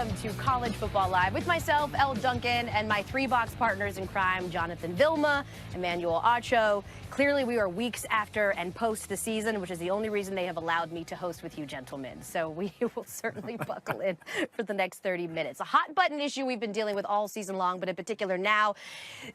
welcome to College Football Live with myself, Elle Duncan, and my three-box partners in crime, Jonathan Vilma, Emmanuel Acho. Clearly, we are weeks after and post the season, which is the only reason they have allowed me to host with you gentlemen. So we will certainly buckle in for the next 30 minutes. A hot-button issue we've been dealing with all season long, but in particular now,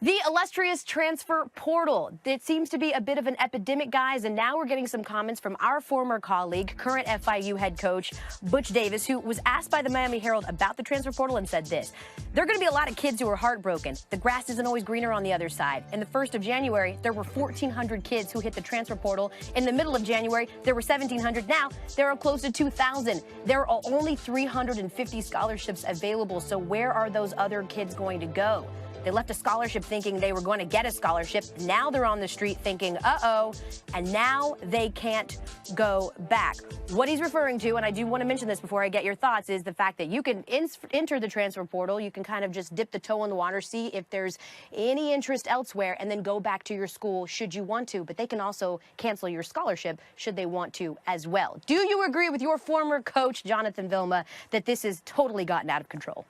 the illustrious transfer portal. It seems to be a bit of an epidemic, guys, and now we're getting some comments from our former colleague, current FIU head coach, Butch Davis, who was asked by the Miami Herald about the transfer portal and said this: there are going to be a lot of kids who are heartbroken. The grass isn't always greener on the other side. In the 1st of January, there were 1,400 kids who hit the transfer portal. In the middle of January, there were 1,700. Now, there are close to 2,000. There are only 350 scholarships available. So where are those other kids going to go? They left a scholarship thinking they were going to get a scholarship. Now they're on the street thinking, uh-oh, and now they can't go back. What he's referring to, and I do want to mention this before I get your thoughts, is the fact that you can enter the transfer portal. You can kind of just dip the toe in the water, see if there's any interest elsewhere, and then go back to your school should you want to. But they can also cancel your scholarship should they want to as well. Do you agree with your former coach, Jonathan Vilma, that this has totally gotten out of control?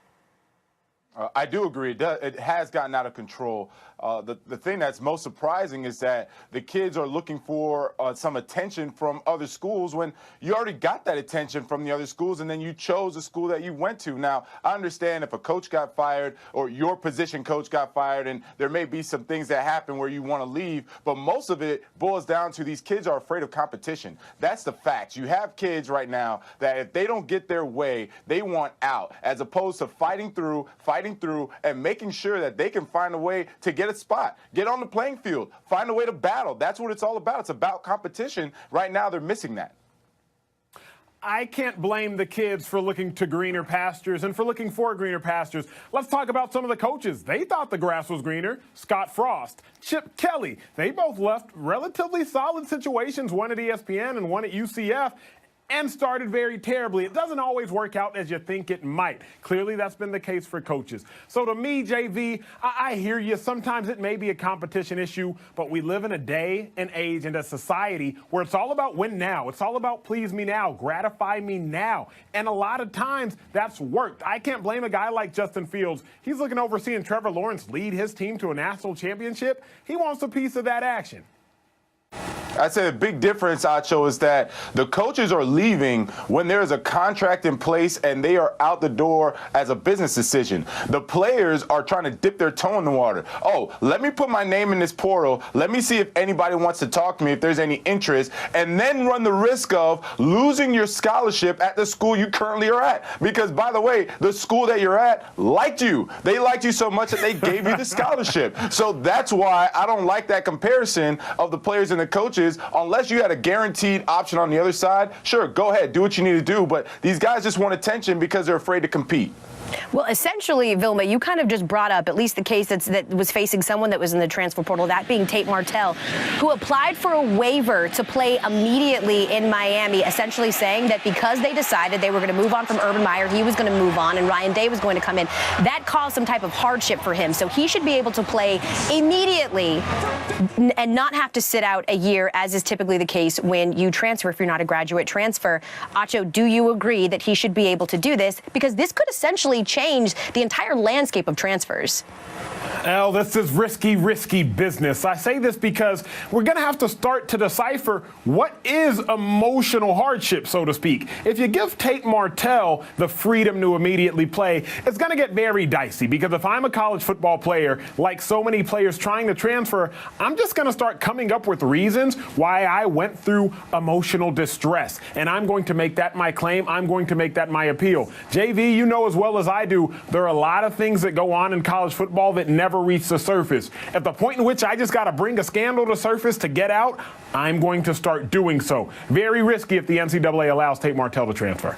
I do agree. It has gotten out of control. The thing that's most surprising is that the kids are looking for some attention from other schools when you already got that attention from the other schools, and then you chose the school that you went to. Now, I understand if a coach got fired or your position coach got fired, and there may be some things that happen where you want to leave, but most of it boils down to these kids are afraid of competition. That's the fact. You have kids right now that if they don't get their way, they want out, as opposed to fighting through, and making sure that they can find a way to get a spot, get on the playing field, find a way to battle. That's what it's all about. It's about competition. Right now, they're missing that. I can't blame the kids for looking to greener pastures and for looking for greener pastures. Let's talk about some of the coaches. They thought the grass was greener. Scott Frost, Chip Kelly, they both left relatively solid situations, one at ESPN and one at UCF, and started very terribly. It doesn't always work out as you think it might. Clearly, that's been the case for coaches. So to me, JV, I hear you. Sometimes it may be a competition issue, but we live in a day and age and a society where it's all about win now. It's all about please me now, gratify me now. And a lot of times that's worked. I can't blame a guy like Justin Fields. He's looking over seeing Trevor Lawrence lead his team to a national championship. He wants a piece of that action. I'd say the big difference, Acho, is that the coaches are leaving when there is a contract in place and they are out the door as a business decision. The players are trying to dip their toe in the water. Oh, let me put my name in this portal. Let me see if anybody wants to talk to me, if there's any interest, and then run the risk of losing your scholarship at the school you currently are at. Because, by the way, the school that you're at liked you. They liked you so much that they gave you the scholarship. So that's why I don't like that comparison of the players and the coaches. Unless you had a guaranteed option on the other side, sure, go ahead, do what you need to do. But these guys just want attention because they're afraid to compete. Well, essentially, Vilma, you kind of just brought up at least the case that was facing someone that was in the transfer portal, that being Tate Martell, who applied for a waiver to play immediately in Miami, essentially saying that because they decided they were going to move on from Urban Meyer, he was going to move on, and Ryan Day was going to come in. That caused some type of hardship for him. So he should be able to play immediately and not have to sit out a year, as is typically the case when you transfer if you're not a graduate transfer. Acho, do you agree that he should be able to do this? Because this could essentially change the entire landscape of transfers. Well, this is risky business. I say this because we're going to have to start to decipher what is emotional hardship, so to speak. If you give Tate Martell the freedom to immediately play, it's going to get very dicey, because if I'm a college football player, like so many players trying to transfer, I'm just going to start coming up with reasons why I went through emotional distress. And I'm going to make that my claim. I'm going to make that my appeal. JV, you know as well as I do, there are a lot of things that go on in college football that never reach the surface. At the point in which I just got to bring a scandal to surface to get out, I'm going to start doing so. Very risky if the NCAA allows Tate Martell to transfer.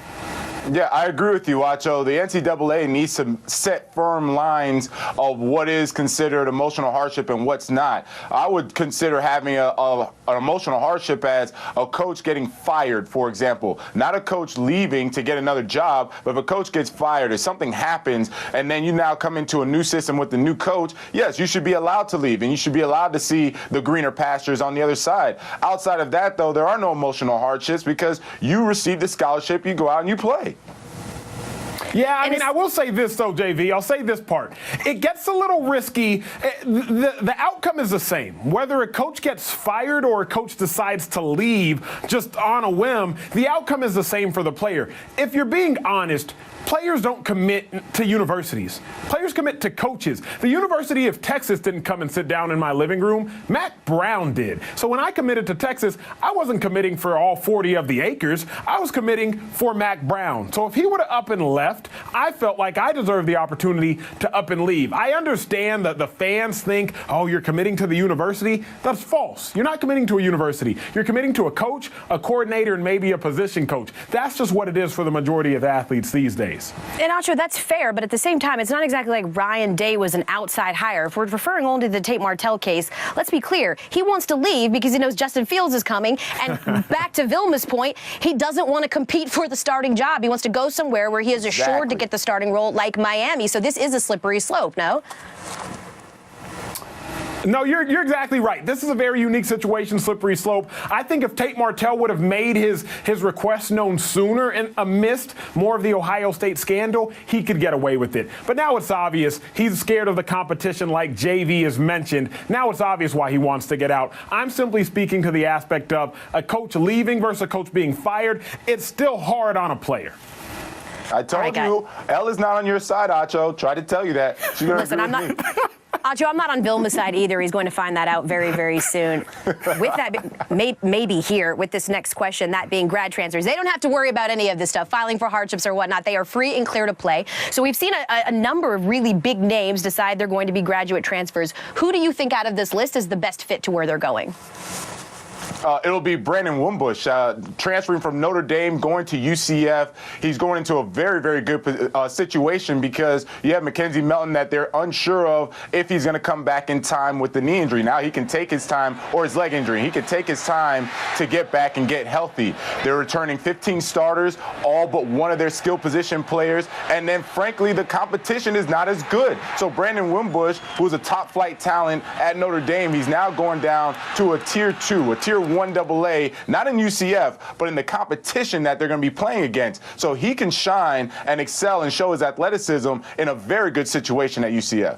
Yeah, I agree with you, Acho. The NCAA needs to set firm lines of what is considered emotional hardship and what's not. I would consider having an emotional hardship as a coach getting fired, for example. Not a coach leaving to get another job, but if a coach gets fired, if something happens, and then you now come into a new system with the new coach, yes, you should be allowed to leave, and you should be allowed to see the greener pastures on the other side. Outside of that, though, there are no emotional hardships because you receive the scholarship, you go out and you play. Yeah, I And mean, I will say this, though, JV. I'll say this part. It gets a little risky. The outcome is the same. Whether a coach gets fired or a coach decides to leave just on a whim, the outcome is the same for the player. If you're being honest, players don't commit to universities. Players commit to coaches. The University of Texas didn't come and sit down in my living room. Mac Brown did. So when I committed to Texas, I wasn't committing for all 40 of the acres. I was committing for Mac Brown. So if he would have up and left, I felt like I deserved the opportunity to up and leave. I understand that the fans think, oh, you're committing to the university. That's false. You're not committing to a university. You're committing to a coach, a coordinator, and maybe a position coach. That's just what it is for the majority of athletes these days. And Acho, that's fair, but at the same time, it's not exactly like Ryan Day was an outside hire. If we're referring only to the Tate Martell case, let's be clear. He wants to leave because he knows Justin Fields is coming. And back to Vilma's point, he doesn't want to compete for the starting job. He wants to go somewhere where he is assured to get the starting role, like Miami. So this is a slippery slope, no? No, you're exactly right. This is a very unique situation, slippery slope. I think if Tate Martell would have made his request known sooner and amidst more of the Ohio State scandal, he could get away with it. But now it's obvious he's scared of the competition like JV has mentioned. Now it's obvious why he wants to get out. I'm simply speaking to the aspect of a coach leaving versus a coach being fired. It's still hard on a player. I told you, Elle is not on your side, Acho. Tried to tell you that. Listen, I'm not. Acho, I'm not on Vilma's side either. He's going to find that out very, very soon. With that, maybe here with this next question, that being grad transfers, they don't have to worry about any of this stuff, filing for hardships or whatnot. They are free and clear to play. So we've seen a number of really big names decide they're going to be graduate transfers. Who do you think out of this list is the best fit to where they're going? It'll be Brandon Wimbush, transferring from Notre Dame, going to UCF. He's going into a very, very good situation because you have Mackenzie Melton that they're unsure of if he's going to come back in time with the knee injury. Now he can take his time, or his leg injury. He can take his time to get back and get healthy. They're returning 15 starters, all but one of their skill position players. And then, frankly, the competition is not as good. So Brandon Wimbush, who's a top flight talent at Notre Dame, he's now going down to a tier 2, a tier 1 AA, not in UCF, but in the competition that they're going to be playing against. So he can shine and excel and show his athleticism in a very good situation at UCF.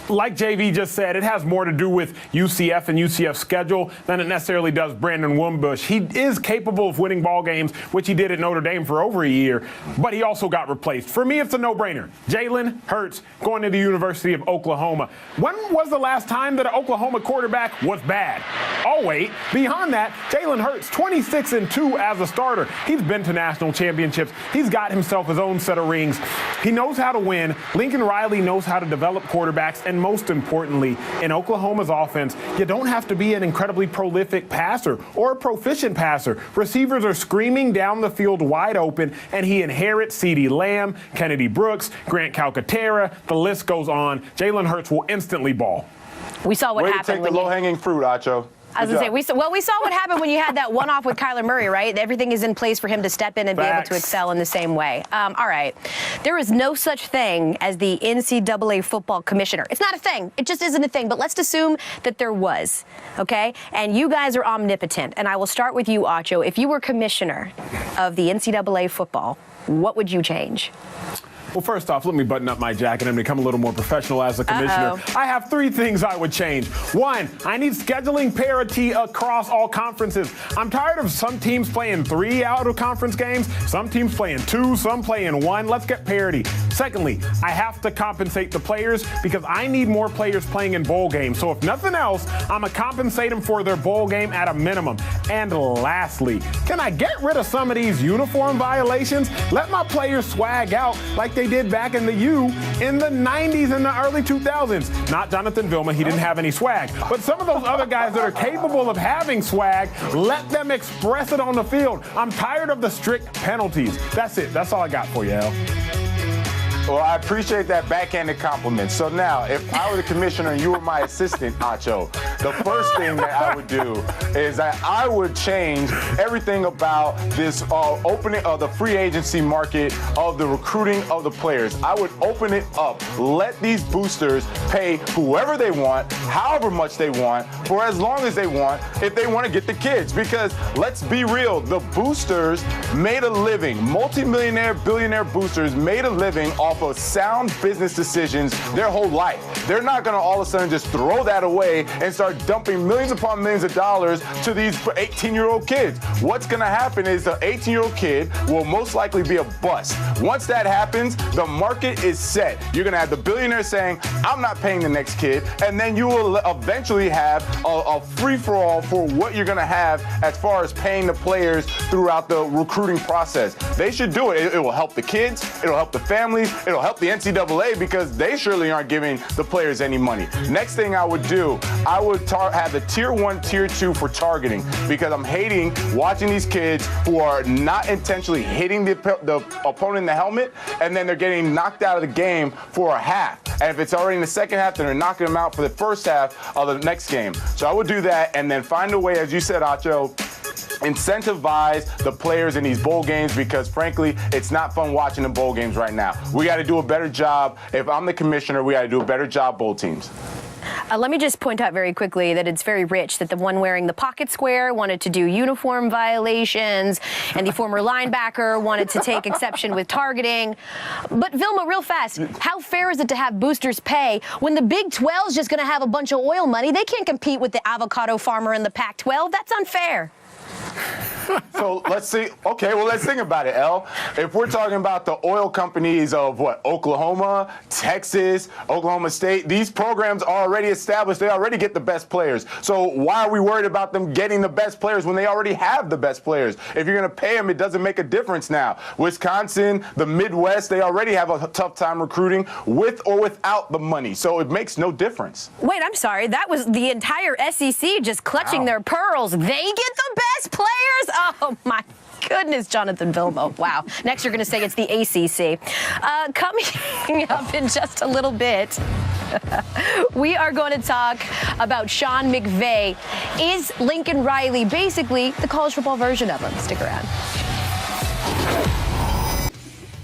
Like JV just said, it has more to do with UCF and UCF's schedule than it necessarily does Brandon Wimbush. He is capable of winning ball games, which he did at Notre Dame for over a year, but he also got replaced. For me, it's a no-brainer. Jalen Hurts going to the University of Oklahoma. When was the last time that an Oklahoma quarterback was bad? Oh, wait. Beyond that, Jalen Hurts, 26-2 as a starter. He's been to national championships. He's got himself his own set of rings. He knows how to win. Lincoln Riley knows how to develop quarterbacks, and most importantly, in Oklahoma's offense, you don't have to be an incredibly prolific passer or a proficient passer. Receivers are screaming down the field wide open, and he inherits CeeDee Lamb, Kennedy Brooks, Grant Calcaterra. The list goes on. Jalen Hurts will instantly ball. We saw what happened. Way to take the low-hanging fruit, Acho. I was going to say, we saw what happened when you had that one-off with Kyler Murray, right? Everything is in place for him to step in and be able to excel in the same way. All right. There is no such thing as the NCAA football commissioner. It's not a thing. It just isn't a thing. But let's assume that there was, okay? And you guys are omnipotent. And I will start with you, Acho. If you were commissioner of the NCAA football, what would you change? Well, first off, let me button up my jacket and become a little more professional as a commissioner. I have 3 things I would change. 1, I need scheduling parity across all conferences. I'm tired of some teams playing 3 out-of-conference games, some teams playing 2, some playing 1. Let's get parity. Secondly, I have to compensate the players because I need more players playing in bowl games. So if nothing else, I'm going to compensate them for their bowl game at a minimum. And lastly, can I get rid of some of these uniform violations? Let my players swag out like they did back in the U in the 90s and the early 2000s. Not Jonathan Vilma, he didn't have any swag. But some of those other guys that are capable of having swag, let them express it on the field. I'm tired of the strict penalties. That's it. That's all I got for you, Al. Well, I appreciate that backhanded compliment. So now, if I were the commissioner and you were my assistant, Acho, the first thing that I would do is that I would change everything about this opening of the free agency market of the recruiting of the players. I would open it up. Let these boosters pay whoever they want, however much they want, for as long as they want, if they want to get the kids. Because let's be real, the boosters made a living. Multi-millionaire, billionaire boosters made a living off of sound business decisions their whole life. They're not going to all of a sudden just throw that away and start dumping millions upon millions of dollars to these 18-year-old kids. What's going to happen is the 18-year-old kid will most likely be a bust. Once that happens, the market is set. You're going to have the billionaire saying, I'm not paying the next kid, and then you will eventually have a free-for-all for what you're going to have as far as paying the players throughout the recruiting process. They should do it. It will help the kids. It'll help the families. It'll help the NCAA because they surely aren't giving the players any money. Next thing I would do, I would have the tier 1, tier 2 for targeting because I'm hating watching these kids who are not intentionally hitting the opponent in the helmet and then they're getting knocked out of the game for a half. And if it's already in the second half, then they're knocking them out for the first half of the next game. So I would do that and then find a way, as you said, Acho, incentivize the players in these bowl games because, frankly, it's not fun watching the bowl games right now. We got to do a better job. If I'm the commissioner, we got to do a better job, bowl teams. Let me just point out very quickly that it's very rich that the one wearing the pocket square wanted to do uniform violations and the former linebacker wanted to take exception with targeting. But Vilma, real fast, how fair is it to have boosters pay when the Big 12 is just going to have a bunch of oil money? They can't compete with the avocado farmer in the Pac-12. That's unfair. So let's see. Okay, well, let's think about it, El. If we're talking about the oil companies of Oklahoma, Texas, Oklahoma State, these programs are already established. They already get the best players. So why are we worried about them getting the best players when they already have the best players? If you're going to pay them, it doesn't make a difference now. Wisconsin, the Midwest, they already have a tough time recruiting with or without the money. So it makes no difference. Wait, I'm sorry. That was the entire SEC just clutching their pearls. They get the best players? Oh, my goodness, Jonathan Vilma. Wow. Next, you're going to say it's the ACC. Coming up in just a little bit, we are going to talk about Sean McVay. Is Lincoln Riley basically the college football version of him? Stick around.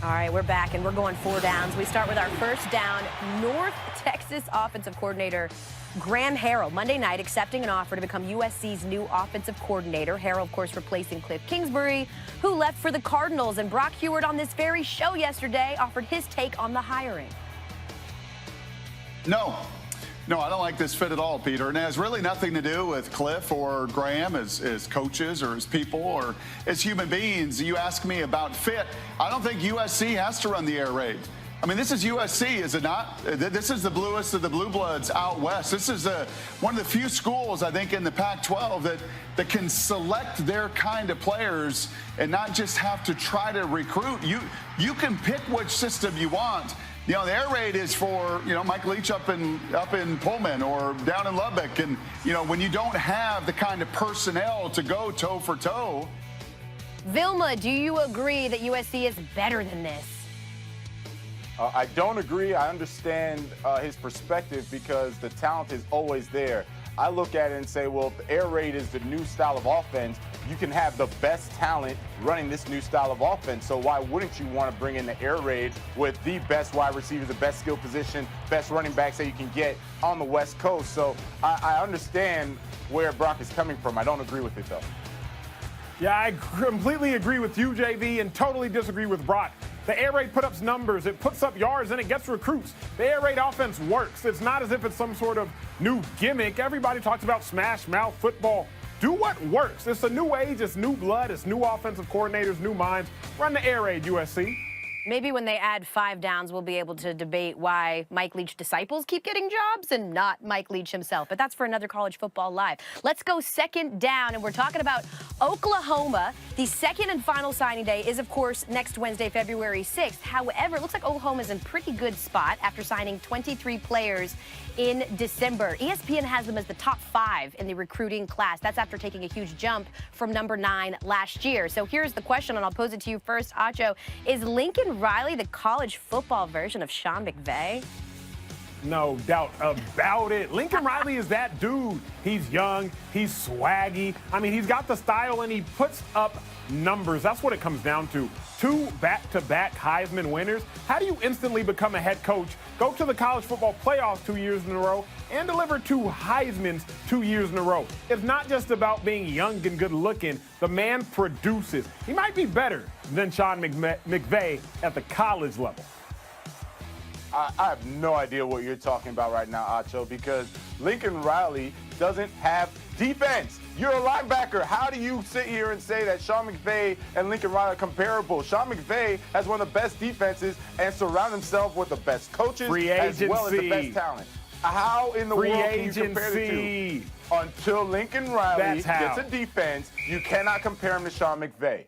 All right, we're back, and we're going 4 downs. We start with our first down. North Texas offensive coordinator Graham Harrell, Monday night, accepting an offer to become USC's new offensive coordinator. Harrell, of course, replacing Cliff Kingsbury, who left for the Cardinals. And Brock Huard on this very show yesterday offered his take on the hiring. No, I don't like this fit at all, Peter. And it has really nothing to do with Cliff or Graham as coaches or as people or as human beings. You ask me about fit. I don't think USC has to run the air raid. I mean, this is USC, is it not? This is the bluest of the blue bloods out west. This is one of the few schools, I think, in the Pac-12 that can select their kind of players and not just have to try to recruit. You can pick which system you want. You know, the air raid is for, Mike Leach up in Pullman or down in Lubbock. And, when you don't have the kind of personnel to go toe for toe. Vilma, do you agree that USC is better than this? I don't agree. I understand his perspective because the talent is always there. I look at it and say, well, if the air raid is the new style of offense, you can have the best talent running this new style of offense. So why wouldn't you want to bring in the air raid with the best wide receivers, the best skill position, best running backs that you can get on the West Coast? So I understand where Brock is coming from. I don't agree with it, though. Yeah, I completely agree with you, JV, and totally disagree with Brock. The air raid puts up numbers, it puts up yards, and it gets recruits. The air raid offense works. It's not as if it's some sort of new gimmick. Everybody talks about smash mouth football. Do what works. It's a new age, it's new blood, it's new offensive coordinators, new minds. Run the air raid, USC. Maybe when they add 5 downs, we'll be able to debate why Mike Leach disciples keep getting jobs and not Mike Leach himself. But that's for another College Football Live. Let's go second down, and we're talking about Oklahoma. The second and final signing day is, of course, next Wednesday, February 6th. However, it looks like Oklahoma's in pretty good spot after signing 23 players in December. ESPN has them as the top 5 in the recruiting class. That's after taking a huge jump from number 9 last year. So here's the question, and I'll pose it to you first, Acho. Is Lincoln Lincoln Riley the college football version of Sean McVay? No doubt about it. Lincoln Riley is that dude. He's young, he's swaggy. I mean, he's got the style and he puts up numbers. That's what it comes down to. 2 back-to-back Heisman winners. How do you instantly become a head coach, go to the college football playoffs 2 years in a row, and deliver 2 Heismans 2 years in a row? It's not just about being young and good looking. The man produces. He might be better than Sean McVay at the college level. I have no idea what you're talking about right now, Acho, because Lincoln Riley doesn't have defense. You're a linebacker. How do you sit here and say that Sean McVay and Lincoln Riley are comparable? Sean McVay has one of the best defenses and surround himself with the best coaches as well as the best talent. How in the world can you compare the two? Until Lincoln Riley gets a defense, you cannot compare him to Sean McVay.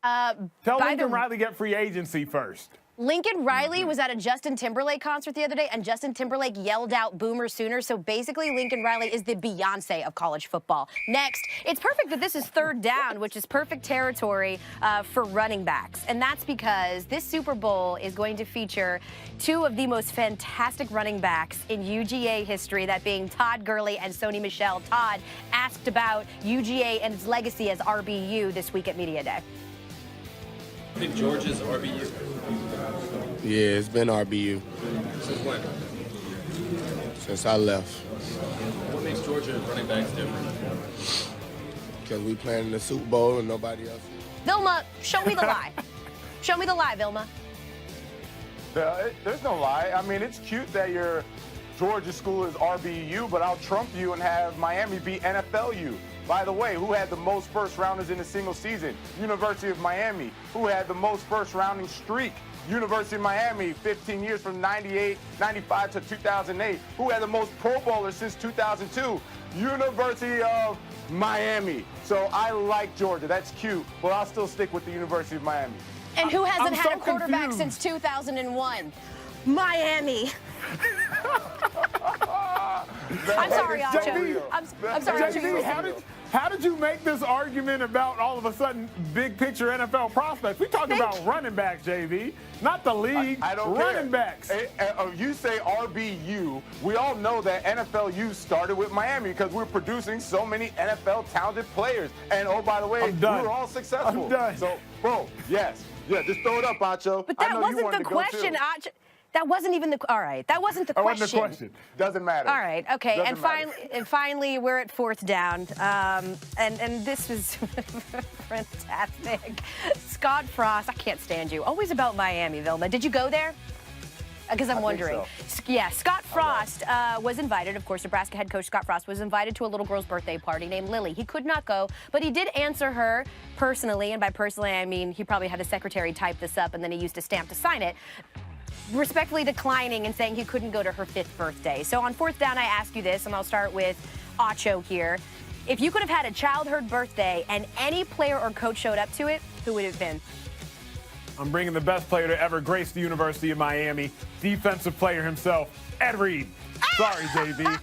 Tell Lincoln Riley get free agency first. Lincoln Riley was at a Justin Timberlake concert the other day, and Justin Timberlake yelled out Boomer Sooner. So basically, Lincoln Riley is the Beyonce of college football. Next, it's perfect that this is 3rd down, which is perfect territory for running backs. And that's because this Super Bowl is going to feature 2 of the most fantastic running backs in UGA history, that being Todd Gurley and Sony Michel. Todd asked about UGA and its legacy as RBU this week at Media Day. I think Georgia's RBU. Yeah, it's been RBU. Since when? Since I left. What makes Georgia running backs different? Because we playing in the Super Bowl and nobody else. Vilma, show me the lie. Show me the lie, Vilma. There's no lie. I mean, it's cute that your Georgia school is RBU, but I'll trump you and have Miami be NFLU. By the way, who had the most first-rounders in a single season? University of Miami. Who had the most first-rounding streak? University of Miami, 15 years from 95 to 2008. Who had the most Pro Bowlers since 2002? University of Miami. So I like Georgia. That's cute, but I'll still stick with the University of Miami. And who hasn't had a quarterback confused. since 2001? Miami. I'm sorry, Acho. I'm sorry, Acho. How did you make this argument about all of a sudden big picture NFL prospects? We talking about running backs, JV, not the league. I don't running care. backs. You say RBU. We all know that NFLU started with Miami because we're producing so many NFL talented players. And oh, by the way, we were all successful. I'm done. So, bro, yes. Yeah, just throw it up, Acho. But that wasn't the question, Acho. That wasn't even the. All right, that wasn't the question. That wasn't the question. Doesn't matter. All right, okay, Doesn't matter. and finally, we're at 4th down, and this was fantastic. Scott Frost, I can't stand you. Always about Miami, Vilma. Did you go there? Because I'm wondering. So. Yeah, Scott Frost was invited. Of course, Nebraska head coach Scott Frost was invited to a little girl's birthday party named Lily. He could not go, but he did answer her personally, and by personally, I mean he probably had a secretary type this up, and then he used a stamp to sign it, respectfully declining and saying he couldn't go to her 5th birthday. So on 4th down, I ask you this, and I'll start with Acho here. If you could have had a childhood birthday and any player or coach showed up to it, who would it have been? I'm bringing the best player to ever grace the University of Miami, defensive player himself, Ed Reed. Sorry, JV.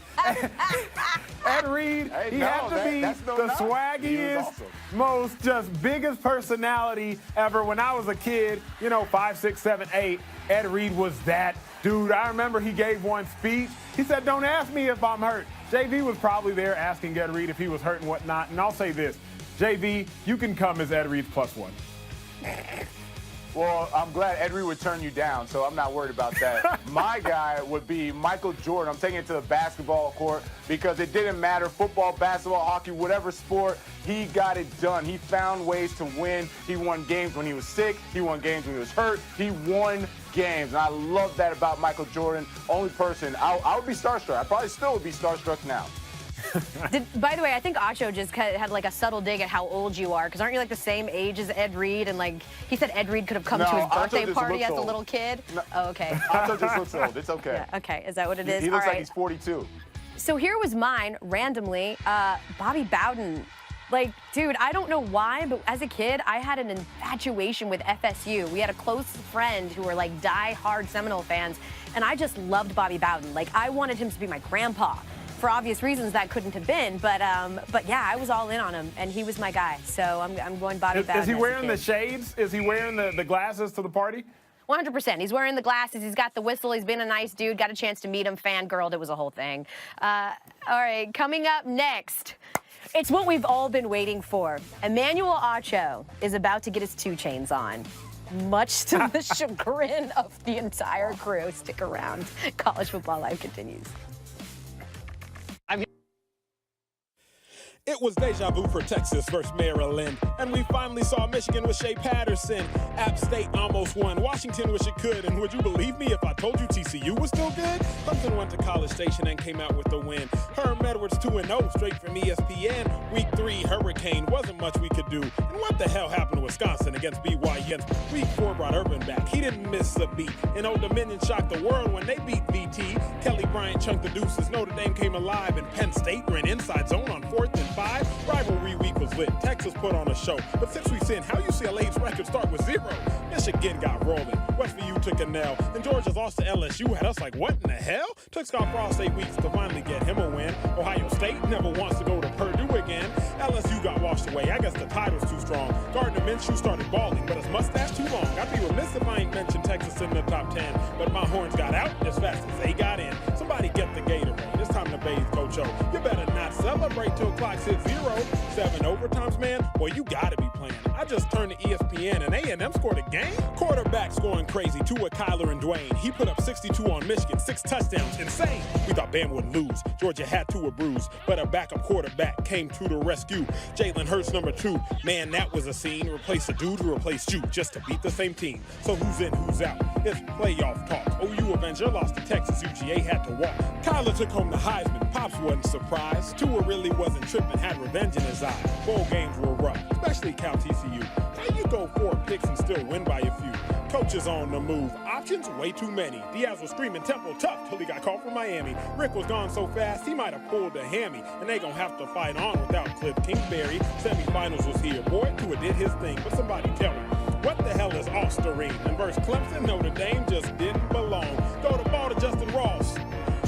Ed Reed, he had to be the swaggiest, most just biggest personality ever. When I was a kid, 5, 6, 7, 8, Ed Reed was that dude. I remember he gave one speech. He said, "Don't ask me if I'm hurt." JV was probably there asking Ed Reed if he was hurt and whatnot. And I'll say this, JV, you can come as Ed Reed's +1. Well, I'm glad Ed Reed would turn you down, so I'm not worried about that. My guy would be Michael Jordan. I'm taking it to the basketball court because it didn't matter, football, basketball, hockey, whatever sport, he got it done. He found ways to win. He won games when he was sick. He won games when he was hurt. He won games, and I love that about Michael Jordan. Only person, I would be starstruck. I probably still would be starstruck now. By the way, I think Acho just had like a subtle dig at how old you are, because aren't you like the same age as Ed Reed? And like he said, Ed Reed could have come to his birthday party as a little kid. No, oh, okay. Acho just looks old. It's okay. Yeah, okay, is that what it is? He looks All like right. he's 42. So here was mine, randomly, Bobby Bowden. Like, dude, I don't know why, but as a kid, I had an infatuation with FSU. We had a close friend who were like die-hard Seminole fans, and I just loved Bobby Bowden. Like, I wanted him to be my grandpa. for obvious reasons that couldn't have been. But yeah, I was all in on him, and he was my guy. So I'm going Bobby Bowden. Is he wearing the shades? Is he wearing the glasses to the party? 100%. He's wearing the glasses. He's got the whistle. He's been a nice dude. Got a chance to meet him. Fangirled. It was a whole thing. All right, coming up next, it's what we've all been waiting for. Emmanuel Acho is about to get his 2 chains on, much to the chagrin of the entire crew. Stick around. College Football Live continues. It was deja vu for Texas versus Maryland, and we finally saw Michigan with Shea Patterson. App State almost won. Washington wish it could, and would you believe me if I told you TCU was still good? Clemson went to College Station and came out with the win. Herm Edwards 2-0 straight from ESPN. Week 3 Hurricane, wasn't much we could do. And what the hell happened to Wisconsin against BYU? Week 4 brought Urban back. He didn't miss a beat. And Old Dominion shocked the world when they beat VT. Kelly Bryant chunked the deuces. Notre Dame came alive, and Penn State ran inside zone on 4th and 5. Rivalry week was lit. Texas put on a show. But 6 weeks in, how UCLA's record start with 0? Michigan got rolling. Westview took a nail. And Georgia's lost to LSU had us like, what in the hell? Took Scott Frost 8 weeks to finally get him a win. Ohio State never wants to go to Purdue again. LSU got washed away. I guess the tide was too strong. Gardner Minshew started balling, but his mustache too long. I'd be remiss if I ain't mentioned Texas in the top 10. But my horns got out as fast as they got in. Somebody get the Gatorade. It's time to bathe, Coach O. You better not celebrate till clock hits 0. 7 overtimes, man. Boy, you gotta be playing. I just turned to ESPN and A&M scored a game. Quarterback scoring crazy. Tua, Kyler, and Dwayne. He put up 62 on Michigan. 6 touchdowns. Insane. We thought Bam would lose. Georgia had Tua bruised, but a backup quarterback came to the rescue. Jalen Hurts, number 2. Man, that was a scene. Replace a dude who replaced you just to beat the same team. So who's in, who's out? It's playoff talk. OU Avenger lost to Texas. UGA had to walk. Kyler took home the Heisman. Pops wasn't surprised. Tua really wasn't tripping. Had revenge in his eye. Bowl games were rough, especially Cal TCU. How you go 4 picks and still win by a few? Coaches on the move. Options way too many. Diaz was screaming Temple tough till he got called from Miami. Rick was gone so fast he might have pulled a hammy. And they gonna have to fight on without Cliff Kingsbury. Semifinals was here. Boy, Tua did his thing. But somebody tell me, what the hell is All-Starine? And versus Clemson, Notre Dame just didn't belong. Throw the ball to Justin Ross.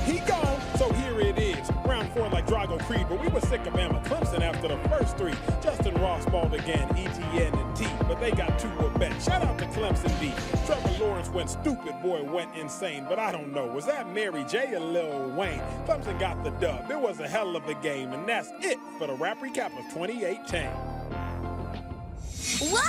He gone, so here it is. Round 4 like Drago Creed, but we were sick of Bama Clemson after the first 3. Justin Ross balled again, ETN and T, but they got 2 a bet. Shout out to Clemson D. Trevor Lawrence went stupid, boy went insane, but I don't know, was that Mary J or Lil Wayne? Clemson got the dub, it was a hell of a game, and that's it for the rap recap of 2018. What?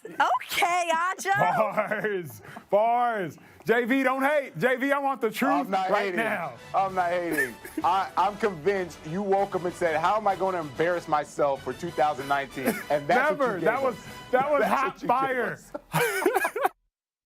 Okay, Acho. Bars. JV, don't hate. JV, I want the truth right now. I'm not hating. I'm convinced you woke up and said, how am I going to embarrass myself for 2019? And that's Never. what you gave That was us. hot fire.